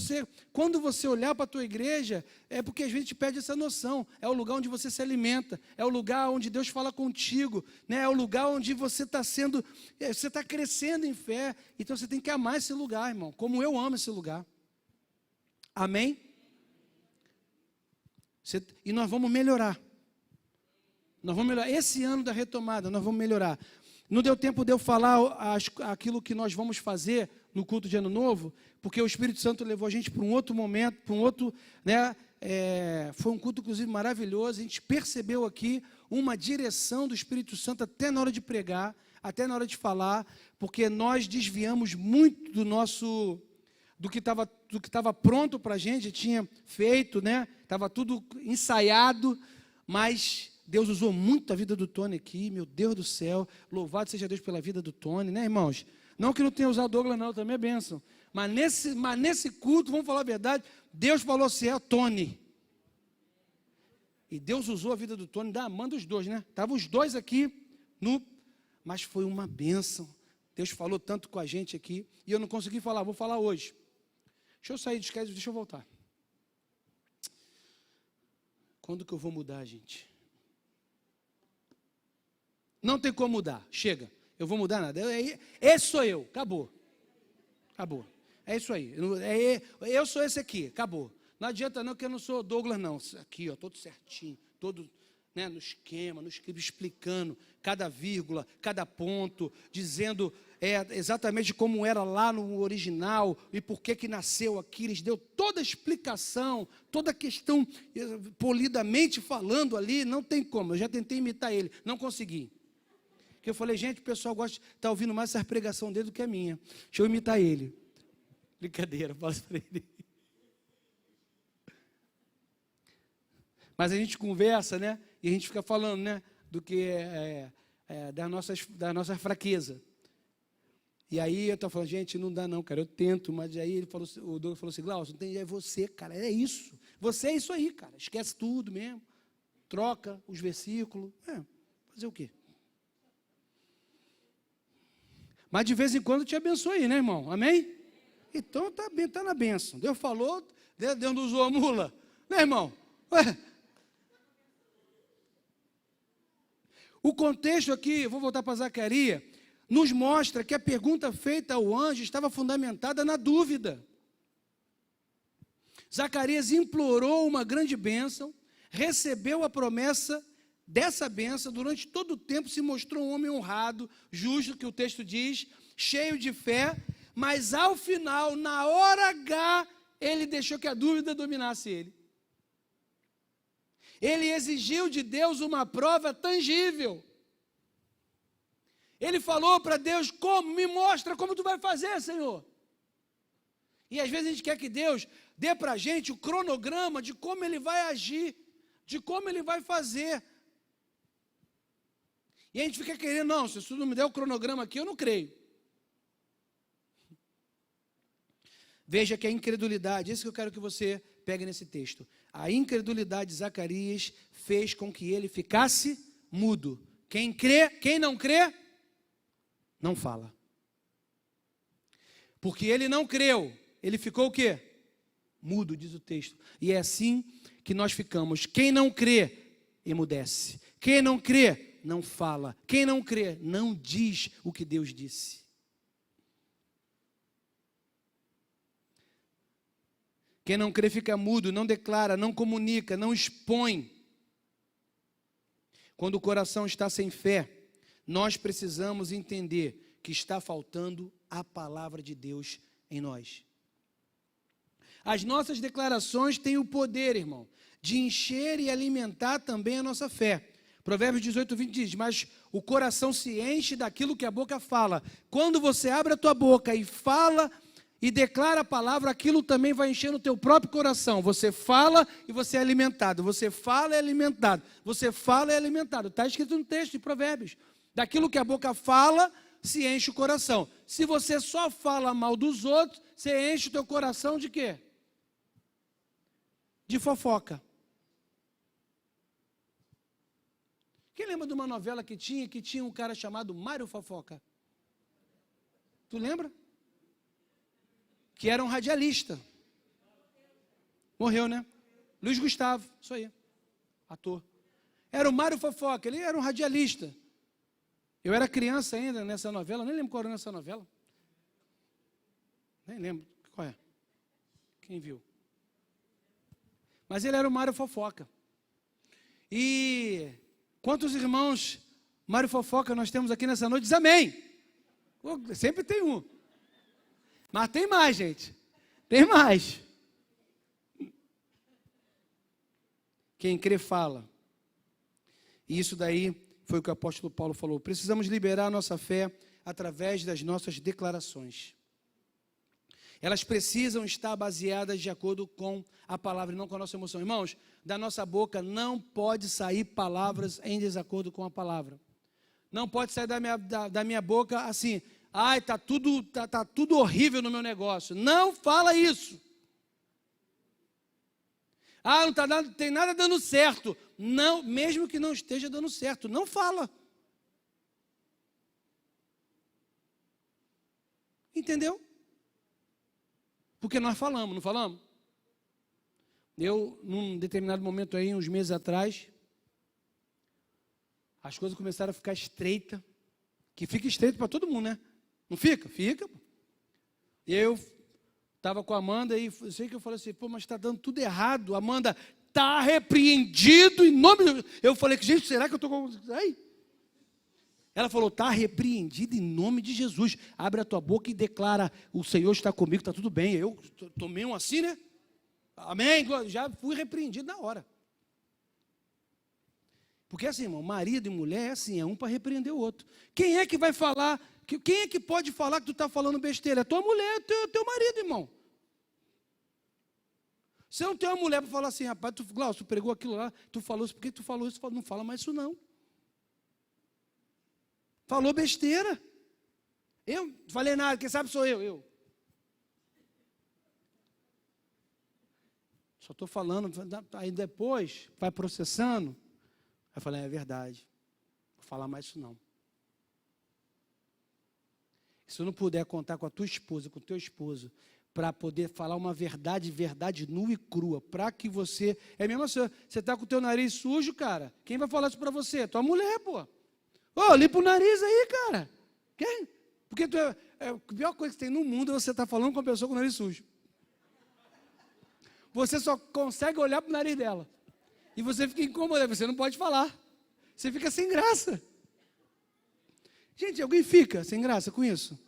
A: quando você olhar para a tua igreja, é porque às vezes te pede essa noção. É o lugar onde você se alimenta, é o lugar onde Deus fala contigo, né? É o lugar onde você está crescendo em fé. Então você tem que amar esse lugar, irmão, como eu amo esse lugar. Amém? E nós vamos melhorar. Nós vamos melhorar. Esse ano da retomada, nós vamos melhorar. Não deu tempo de eu falar aquilo que nós vamos fazer no culto de Ano Novo, porque o Espírito Santo levou a gente para um outro momento, para um outro, né? Foi um culto, inclusive, maravilhoso. A gente percebeu aqui uma direção do Espírito Santo até na hora de pregar, até na hora de falar, porque nós desviamos muito do que estava pronto para a gente, tinha feito, né? Estava tudo ensaiado, mas Deus usou muito a vida do Tony aqui, meu Deus do céu, louvado seja Deus pela vida do Tony, né, irmãos? Não que não tenha usado Douglas, não, também é bênção. Mas nesse culto, vamos falar a verdade, Deus falou assim, é o Tony. E Deus usou a vida do Tony, manda os 2, né? Estavam os 2 aqui, mas foi uma bênção. Deus falou tanto com a gente aqui, e eu não consegui falar, vou falar hoje. Deixa eu sair do esquece, deixa eu voltar. Quando que eu vou mudar, gente? Não tem como mudar, chega, eu vou mudar nada, esse sou eu, acabou, é isso aí, eu sou esse aqui, acabou, não adianta não que eu não sou Douglas não, aqui ó, todo certinho, né, no esquema, explicando cada vírgula, cada ponto, dizendo exatamente como era lá no original e por que nasceu aquilo. Eles deu toda a explicação, toda a questão, polidamente falando ali, não tem como. Eu já tentei imitar ele, não consegui. Porque eu falei, gente, o pessoal está ouvindo mais essa pregação dele do que a minha. Deixa eu imitar ele. Brincadeira, falo isso para ele. Mas a gente conversa, né? E a gente fica falando, né? Do que das nossas fraquezas. E aí eu estou falando, gente, não dá não, cara, eu tento. Mas aí o Douglas falou assim, Glaucio, é você, cara, é isso. Você é isso aí, cara. Esquece tudo mesmo. Troca os versículos. Fazer o quê? Mas de vez em quando te abençoa aí, né, irmão? Amém? Então tá na bênção. Deus falou, Deus não usou a mula. Né, irmão? Ué. O contexto aqui, vou voltar para Zacarias, nos mostra que a pergunta feita ao anjo estava fundamentada na dúvida. Zacarias implorou uma grande bênção, recebeu a promessa dessa bênção, durante todo o tempo se mostrou um homem honrado, justo, que o texto diz, cheio de fé, mas ao final, na hora H, ele deixou que a dúvida dominasse ele. Ele exigiu de Deus uma prova tangível. Ele falou para Deus, como? Me mostra como tu vai fazer, Senhor. E às vezes a gente quer que Deus dê para a gente o cronograma de como Ele vai agir, de como Ele vai fazer. E a gente fica querendo, não, se tu não me der o cronograma aqui, eu não creio. Veja que a incredulidade, isso que eu quero que você pegue nesse texto. A incredulidade de Zacarias fez com que ele ficasse mudo. Quem crê, quem não crê, não fala. Porque ele não creu, ele ficou o quê? Mudo, diz o texto. E é assim que nós ficamos. Quem não crê, emudece. Quem não crê, não fala. Quem não crê, não diz o que Deus disse. Quem não crê fica mudo, não declara, não comunica, não expõe. Quando o coração está sem fé, nós precisamos entender que está faltando a palavra de Deus em nós. As nossas declarações têm o poder, irmão, de encher e alimentar também a nossa fé. Provérbios 18, 20 diz, mas o coração se enche daquilo que a boca fala. Quando você abre a tua boca e fala e declara a palavra, aquilo também vai enchendo o teu próprio coração. Você fala e você é alimentado. Você fala e é alimentado. Você fala e é alimentado. Está escrito no texto de Provérbios. Daquilo que a boca fala, se enche o coração. Se você só fala mal dos outros, você enche o teu coração de quê? De fofoca. Quem lembra de uma novela que tinha um cara chamado Mário Fofoca? Tu lembra? Que era um radialista. Morreu, né? Luiz Gustavo, isso aí, ator. Era o Mário Fofoca, ele era um radialista. Eu era criança ainda nessa novela, nem lembro qual era nessa novela. Nem lembro qual é. Quem viu? Mas ele era o Mário Fofoca. E quantos irmãos Mário Fofoca nós temos aqui nessa noite? Diz amém. Sempre tem um. Mas tem mais, gente. Tem mais. Quem crê fala. E isso daí foi o que o apóstolo Paulo falou. Precisamos liberar a nossa fé através das nossas declarações. Elas precisam estar baseadas de acordo com a palavra e não com a nossa emoção. Irmãos, da nossa boca não pode sair palavras em desacordo com a palavra. Não pode sair da minha boca assim, ai, tá tudo horrível no meu negócio. Não fala isso. Ah, não tem nada dando certo. Não, mesmo que não esteja dando certo, não fala. Entendeu? Porque nós falamos, não falamos? Eu, num determinado momento aí, uns meses atrás, as coisas começaram a ficar estreitas, que fica estreito para todo mundo, né? Não fica? Fica. E eu estava com a Amanda e eu sei que eu falei assim, pô, mas está dando tudo errado. Amanda, está repreendido em nome de Jesus. Eu falei, gente, será que eu estou com... Aí. Ela falou, está repreendido em nome de Jesus. Abre a tua boca e declara, o Senhor está comigo, está tudo bem. Eu tomei um assim, né? Amém? Já fui repreendido na hora. Porque assim, irmão, marido e mulher é assim, é um para repreender o outro. Quem é que vai falar, quem é que pode falar que tu está falando besteira? É tua mulher, é teu marido, irmão. Você não tem uma mulher para falar assim, rapaz, Glaucio, tu pregou aquilo lá, tu falou isso, por que tu falou isso? Não fala mais isso não. Falou besteira. Eu não falei nada, quem sabe sou eu. Só estou falando, aí depois vai processando. Aí eu falei, é verdade, não vou falar mais isso não. Se eu não puder contar com a tua esposa, com o teu esposo, para poder falar uma verdade nua e crua, para que você... É mesmo assim, você está com o teu nariz sujo, cara, quem vai falar isso para você? Tua mulher, pô. Ô, limpa o nariz aí, cara. Quem? Porque a pior coisa que tem no mundo é você estar falando com uma pessoa com o nariz sujo. Você só consegue olhar para o nariz dela. E você fica incomodado, você não pode falar. Você fica sem graça. Gente, alguém fica sem graça com isso?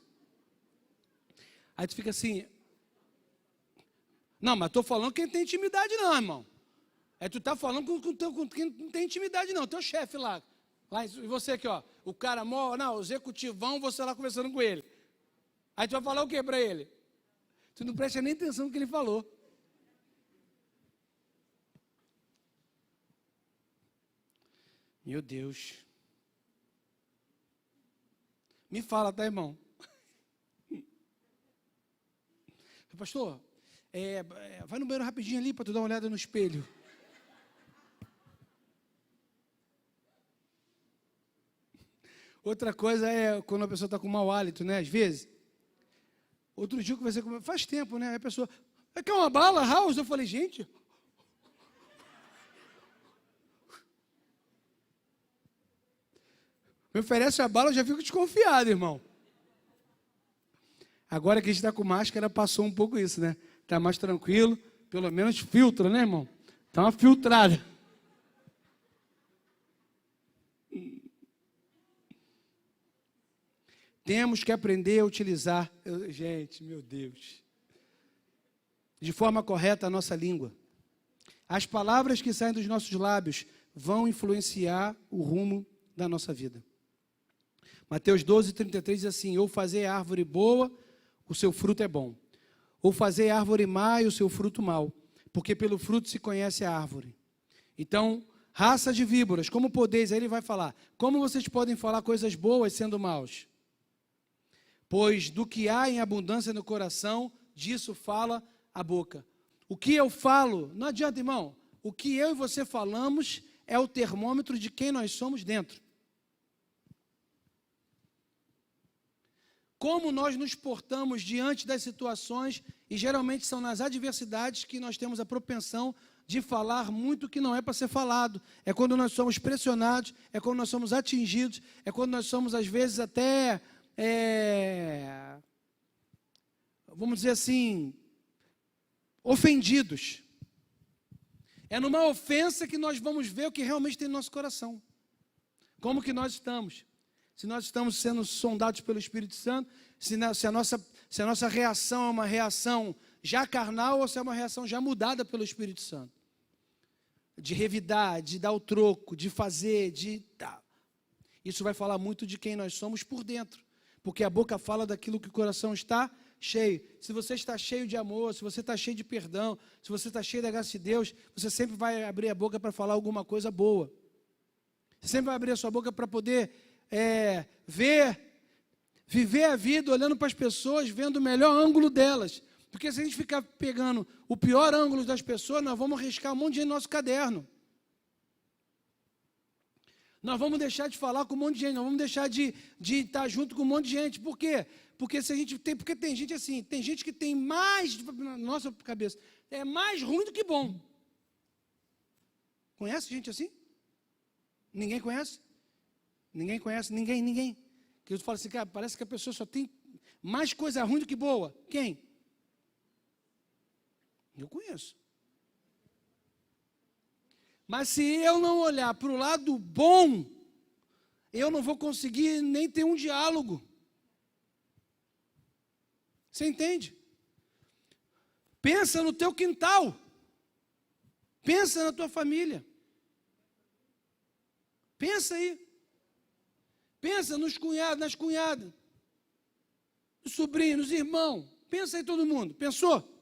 A: Aí tu fica assim... Não, mas estou falando quem tem intimidade não, irmão. Aí tu está falando com quem não tem intimidade não, teu chefe lá. E você aqui, ó, o cara mora, não, o executivão, você lá conversando com ele. Aí tu vai falar o que para ele? Tu não presta nem atenção no que ele falou. Meu Deus. Me fala, tá, irmão? Pastor, vai no banheiro rapidinho ali para tu dar uma olhada no espelho. Outra coisa é quando a pessoa está com mau hálito, né? Às vezes. Outro dia eu conversei com... Faz tempo, né? Aí a pessoa... Quer uma bala, House? Eu falei, gente... Me oferece a bala, eu já fico desconfiado, irmão. Agora que a gente está com máscara, passou um pouco isso, né? Está mais tranquilo, pelo menos filtra, né, irmão? Está uma filtrada. Temos que aprender a utilizar, gente, meu Deus, de forma correta a nossa língua. As palavras que saem dos nossos lábios vão influenciar o rumo da nossa vida. Mateus 12:33 diz assim, ou fazer árvore boa, o seu fruto é bom. Ou fazer árvore má e o seu fruto mau. Porque pelo fruto se conhece a árvore. Então, raça de víboras, como podeis, aí ele vai falar, como vocês podem falar coisas boas sendo maus? Pois do que há em abundância no coração, disso fala a boca. O que eu falo, não adianta, irmão, o que eu e você falamos é o termômetro de quem nós somos dentro. Como nós nos portamos diante das situações, e geralmente são nas adversidades que nós temos a propensão de falar muito que não é para ser falado. É quando nós somos pressionados, é quando nós somos atingidos, é quando nós somos, às vezes, até, vamos dizer assim, ofendidos. É numa ofensa que nós vamos ver o que realmente tem no nosso coração. Como que nós estamos. Se nós estamos sendo sondados pelo Espírito Santo, se a nossa reação é uma reação já carnal ou se é uma reação já mudada pelo Espírito Santo. De revidar, de dar o troco, de fazer, de... Tá. Isso vai falar muito de quem nós somos por dentro. Porque a boca fala daquilo que o coração está cheio. Se você está cheio de amor, se você está cheio de perdão, se você está cheio da graça de Deus, você sempre vai abrir a boca para falar alguma coisa boa. Você sempre vai abrir a sua boca para poder... viver a vida olhando para as pessoas, vendo o melhor ângulo delas. Porque se a gente ficar pegando o pior ângulo das pessoas, nós vamos arriscar um monte de gente no nosso caderno. Nós vamos deixar de falar com um monte de gente, nós vamos deixar de estar junto com um monte de gente. Por quê? Porque tem gente assim, tem gente que tem mais, na nossa cabeça, é mais ruim do que bom. Conhece gente assim? Ninguém conhece? Ninguém conhece, ninguém. Que eu falo assim, cara, parece que a pessoa só tem mais coisa ruim do que boa. Quem? Eu conheço. Mas se eu não olhar para o lado bom, eu não vou conseguir nem ter um diálogo. Você entende? Pensa no teu quintal. Pensa na tua família. Pensa aí. Pensa nos cunhados, nas cunhadas. Nos sobrinhos, nos irmãos. Pensa aí todo mundo. Pensou?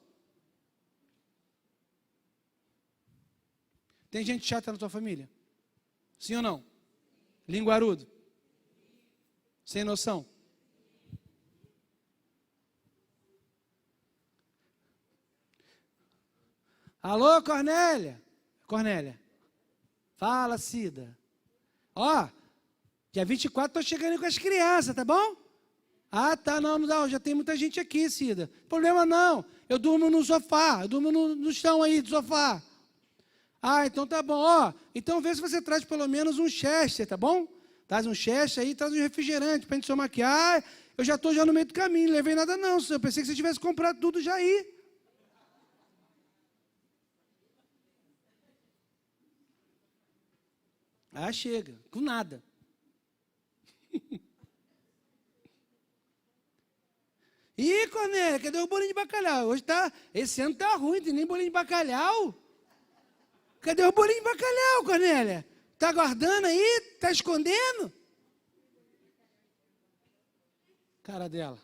A: Tem gente chata na tua família? Sim ou não? Linguarudo? Sem noção? Alô, Cornélia? Cornélia. Fala, Cida. Ó, dia 24 estou chegando aí com as crianças, tá bom? Ah, tá, não, já tem muita gente aqui, Cida. Problema não, eu durmo no sofá, eu durmo no chão aí do sofá. Ah, então tá bom, ó, então vê se você traz pelo menos um Chester, tá bom? Traz um Chester aí, traz um refrigerante pra gente tomar aqui. Ah, eu já estou no meio do caminho, não levei nada não, eu pensei que você tivesse comprado tudo já aí. Ah, chega, com nada. Ih, Cornélia, cadê o bolinho de bacalhau? Esse ano tá ruim, tem nem bolinho de bacalhau. Cadê o bolinho de bacalhau, Cornélia? Tá guardando aí? Tá escondendo? Cara dela.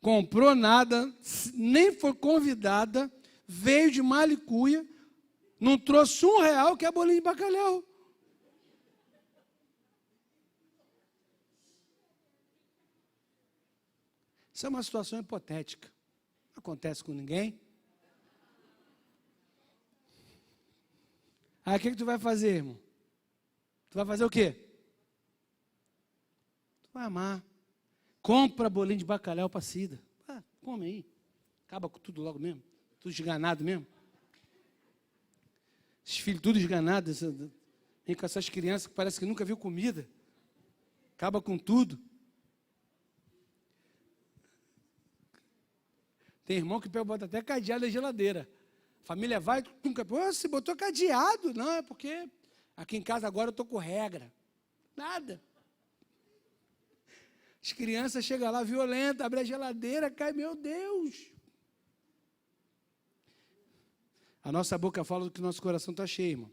A: Comprou nada, nem foi convidada, veio de Malicuia, não trouxe R$1 que é bolinho de bacalhau. Isso é uma situação hipotética. Não acontece com ninguém. Aí o que tu vai fazer, irmão? Tu vai fazer o quê? Tu vai amar. Compra bolinho de bacalhau para Cida. Ah, come aí. Acaba com tudo logo mesmo. Tudo esganado mesmo. Esses filhos tudo esganados. Vem com essas crianças que parece que nunca viu comida. Acaba com tudo. Tem irmão que bota até cadeado na geladeira. A família vai, nunca. Pô, você botou cadeado? Não, é porque aqui em casa agora eu estou com regra. Nada. As crianças chegam lá violentas, abrem a geladeira, cai, meu Deus. A nossa boca fala do que o nosso coração está cheio, irmão.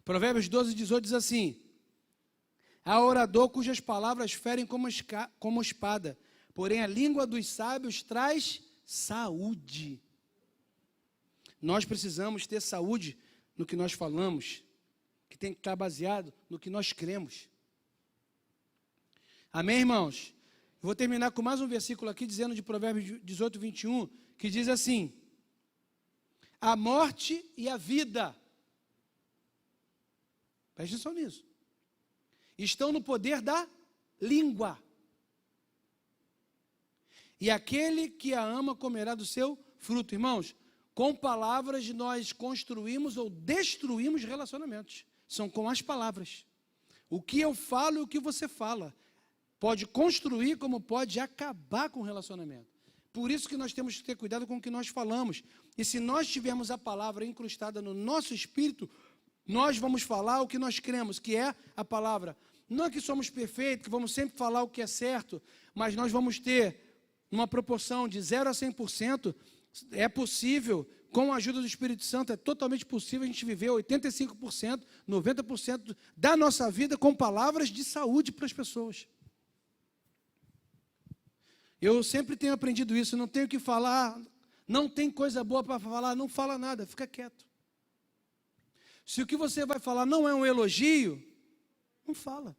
A: Provérbios 12:18 diz assim: há orador cujas palavras ferem como espada, porém a língua dos sábios traz saúde. Nós precisamos ter saúde no que nós falamos, que tem que estar baseado no que nós cremos. Amém, irmãos? Eu vou terminar com mais um versículo aqui, dizendo de Provérbios 18:21, que diz assim: a morte e a vida, preste atenção nisso, estão no poder da língua. E aquele que a ama comerá do seu fruto. Irmãos, com palavras nós construímos ou destruímos relacionamentos. São com as palavras. O que eu falo e o que você fala pode construir como pode acabar com o relacionamento. Por isso que nós temos que ter cuidado com o que nós falamos. E se nós tivermos a palavra incrustada no nosso espírito, nós vamos falar o que nós cremos, que é a palavra. Não é que somos perfeitos, que vamos sempre falar o que é certo, mas nós vamos ter uma proporção de 0 a 100%, é possível, com a ajuda do Espírito Santo, é totalmente possível a gente viver 85%, 90% da nossa vida com palavras de saúde para as pessoas. Eu sempre tenho aprendido isso, não tenho o que falar, não tem coisa boa para falar, não fala nada, fica quieto. Se o que você vai falar não é um elogio, não fala.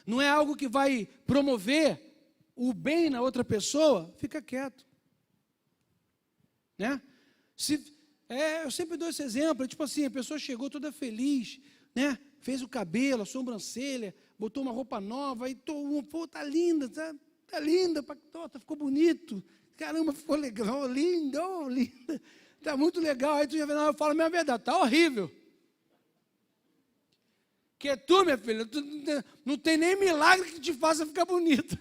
A: Não é algo que vai promover o bem na outra pessoa, fica quieto. Né? Eu sempre dou esse exemplo, tipo assim, a pessoa chegou toda feliz, né? Fez o cabelo, a sobrancelha, botou uma roupa nova, e pô, tá linda, tá linda, ficou bonito, caramba, ficou legal, linda, tá muito legal. Aí tu já vê, não, eu falo a minha verdade, tá horrível. Que tu, minha filha, não tem nem milagre que te faça ficar bonita.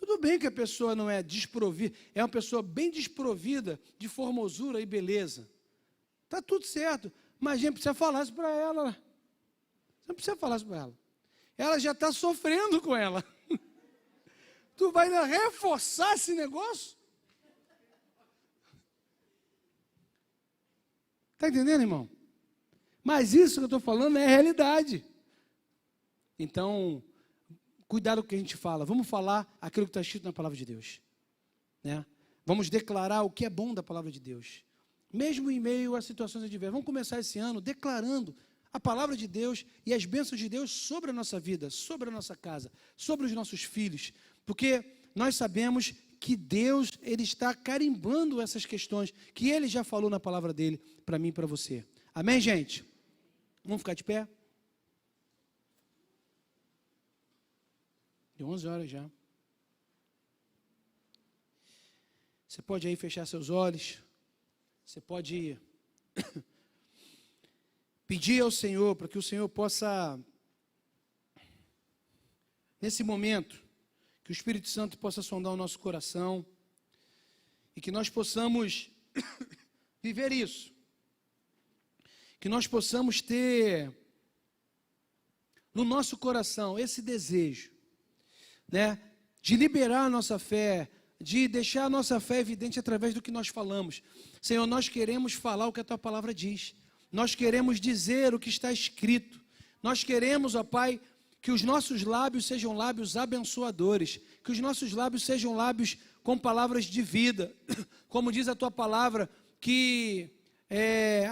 A: Tudo bem que a pessoa não é desprovida, é uma pessoa bem desprovida de formosura e beleza. Está tudo certo, mas a gente precisa falar isso para ela. Você não precisa falar isso para ela. Ela já está sofrendo com ela. Tu vai reforçar esse negócio? Está entendendo, irmão? Mas isso que eu estou falando é a realidade. Então, cuidado com o que a gente fala. Vamos falar aquilo que está escrito na palavra de Deus. Né? Vamos declarar o que é bom da palavra de Deus. Mesmo em meio a situações adversas. Vamos começar esse ano declarando a palavra de Deus e as bênçãos de Deus sobre a nossa vida, sobre a nossa casa, sobre os nossos filhos. Porque nós sabemos que Deus, Ele está carimbando essas questões que Ele já falou na palavra dEle para mim e para você. Amém, gente? Vamos ficar de pé? De 11 horas já. Você pode aí fechar seus olhos. Você pode pedir ao Senhor para que o Senhor possa, nesse momento, que o Espírito Santo possa sondar o nosso coração e que nós possamos viver isso. Que nós possamos ter no nosso coração esse desejo, né, de liberar a nossa fé, de deixar a nossa fé evidente através do que nós falamos. Senhor, nós queremos falar o que a Tua palavra diz. Nós queremos dizer o que está escrito. Nós queremos, ó Pai, que os nossos lábios sejam lábios abençoadores, que os nossos lábios sejam lábios com palavras de vida. Como diz a Tua palavra, que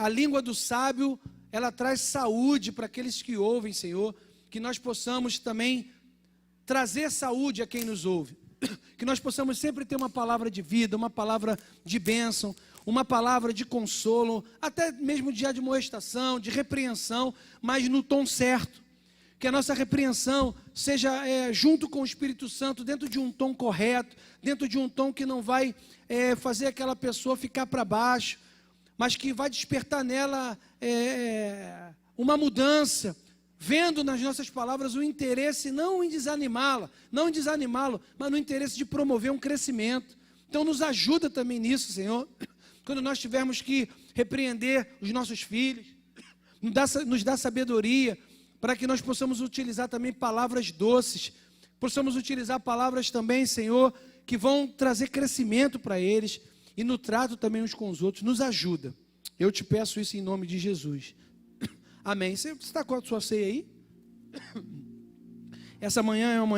A: a língua do sábio, ela traz saúde para aqueles que ouvem, Senhor. Que nós possamos também trazer saúde a quem nos ouve. Que nós possamos sempre ter uma palavra de vida, uma palavra de bênção, uma palavra de consolo, até mesmo de admoestação, de repreensão, mas no tom certo. Que a nossa repreensão seja junto com o Espírito Santo, dentro de um tom correto, dentro de um tom que não vai fazer aquela pessoa ficar para baixo, mas que vai despertar nela uma mudança, vendo nas nossas palavras o interesse não em desanimá-la, mas no interesse de promover um crescimento. Então nos ajuda também nisso, Senhor, quando nós tivermos que repreender os nossos filhos, nos dá sabedoria, para que nós possamos utilizar também palavras doces, possamos utilizar palavras também, Senhor, que vão trazer crescimento para eles, e no trato também uns com os outros. Nos ajuda. Eu te peço isso em nome de Jesus. Amém. Você está com a sua ceia aí? Essa manhã é uma manhã